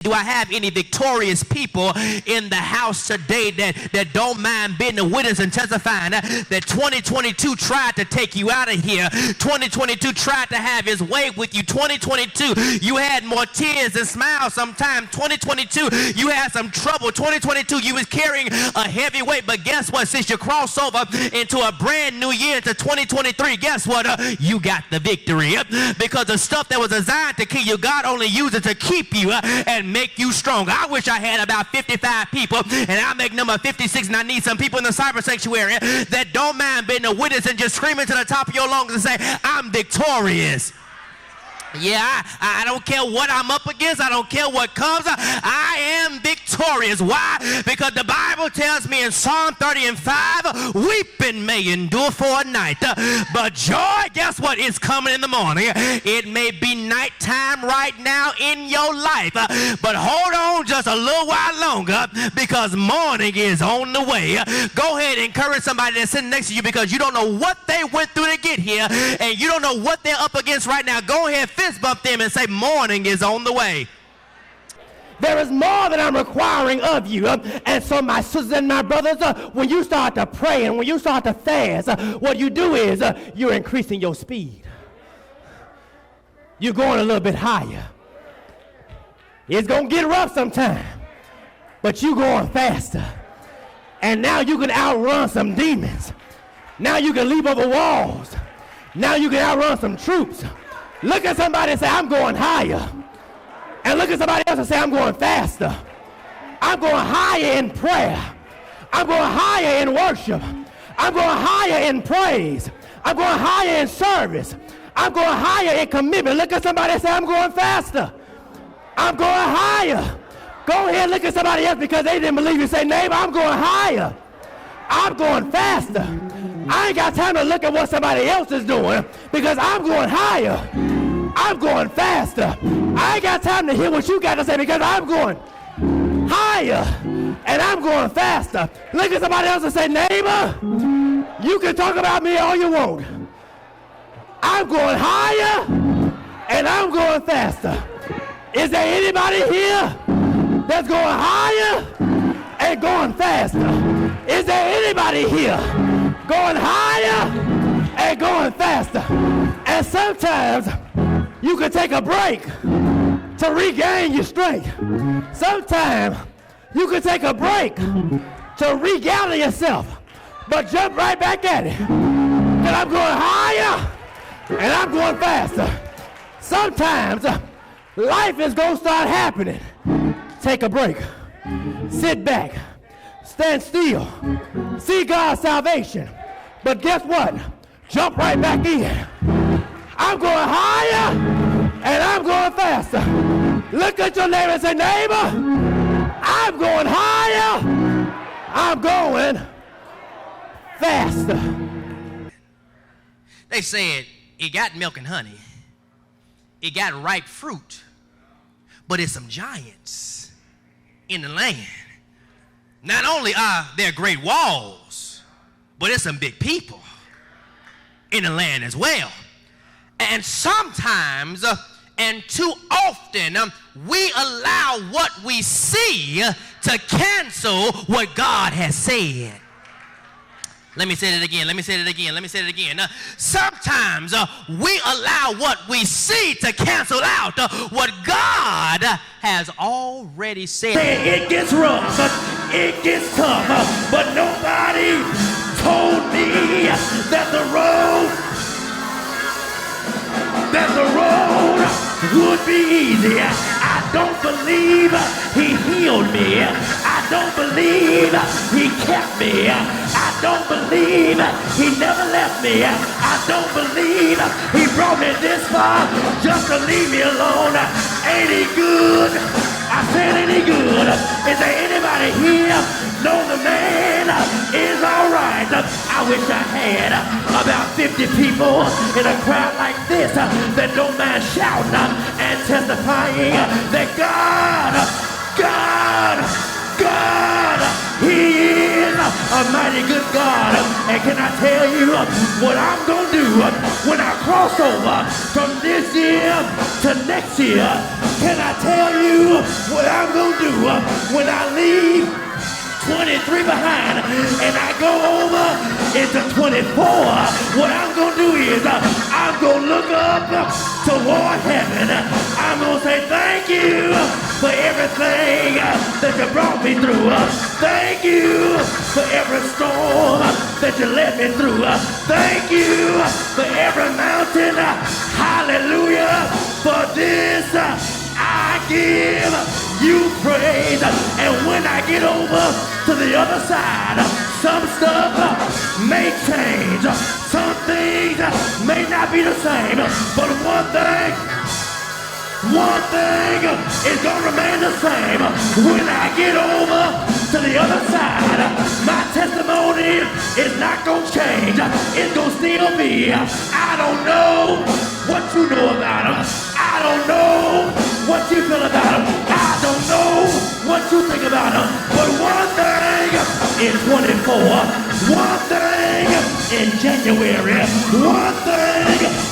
Do I have any victorious people in the house today that don't mind being a witness and testifying that 2022 tried to take you out of here? 2022 tried to have his way with you. 2022, you had more tears than smiles sometimes. 2022, you had some trouble. 2022, you was carrying a heavy weight. But guess what? Since you crossed over into a brand new year, into 2023, guess what? You got the victory. Because the stuff that was designed to kill you, God only used it to keep you and make you strong. I wish I had about 55 people, and I make number 56, and I need some people in the cyber sanctuary that don't mind being a witness and just screaming to the top of your lungs and say, I'm victorious. Yeah, I don't care what I'm up against. I don't care what comes. I am victorious. Why? Because the Bible tells me in Psalm 30 and 5, weeping may endure for a night, but joy, guess what, is coming in the morning. It may be nighttime right now in your life, but hold on just a little while longer because morning is on the way. Go ahead and encourage somebody that's sitting next to you because you don't know what they went through to get here, and you don't know what they're up against right now. Go ahead, fist bump them and say, morning is on the way. There is more that I'm requiring of you. And so my sisters and my brothers, when you start to pray and when you start to fast, what you do is you're increasing your speed. You're going a little bit higher. It's going to get rough sometime, but you're going faster. And now you can outrun some demons. Now you can leap over walls. Now you can outrun some troops. Look at somebody and say, I'm going higher. And look at somebody else and say, I'm going faster. I'm going higher in prayer. I'm going higher in worship. I'm going higher in praise. I'm going higher in service. I'm going higher in commitment. Look at somebody and say, I'm going faster. I'm going higher. Go ahead and look at somebody else because they didn't believe you. Say, neighbor, I'm going higher. I'm going faster. I ain't got time to look at what somebody else is doing because I'm going higher. I'm going faster. I ain't got time to hear what you got to say because I'm going higher and I'm going faster. Look at somebody else and say, neighbor, you can talk about me all you want. I'm going higher and I'm going faster. Is there anybody here that's going higher and going faster? Is there anybody here going higher and going faster? And sometimes you can take a break to regain your strength. Sometimes you can take a break to regather yourself, but jump right back at it. And I'm going higher and I'm going faster. Sometimes life is going to start happening. Take a break. Sit back. Stand still. See God's salvation. But guess what? Jump right back in. I'm going higher and I'm going faster. Look at your neighbor and say, neighbor, I'm going higher. I'm going faster. They said it got milk and honey. It got ripe fruit. But it's some giants in the land. Not only are there great walls, but it's some big people in the land as well. And sometimes, and too often, we allow what we see to cancel what God has said. Let me say it again. Sometimes we allow what we see to cancel out what God has already said. It gets rough, it gets tough, but nobody told me that the road would be easy. I don't believe he healed me. I don't believe he kept me. I don't believe he never left me. I don't believe he brought me this far just to leave me alone. Ain't he good? I said, ain't he good? Is there anybody here know the man is alright? I wish I had about 50 people in a crowd like this that don't mind shouting and testifying that God, He is a mighty good God. And can I tell you what I'm going to do when I cross over from this year to next year? Can I tell you what I'm going to do when I leave 23 behind and I go over into 24? What I'm going to do is I'm going to look up toward heaven. I'm going to say thank you for everything that you brought me through. Thank you for every storm that you led me through. Thank you for every mountain. Hallelujah. For this I give you praise. And when I get over to the other side, some stuff may change. Some things may not be the same. But one thing is gonna remain the same. When I get over to the other side, my testimony is not gonna change. It's gonna still be, I don't know what you know about him. I don't know what you feel about him. I don't know what you think about him. But one thing in 24, one thing in January, one thing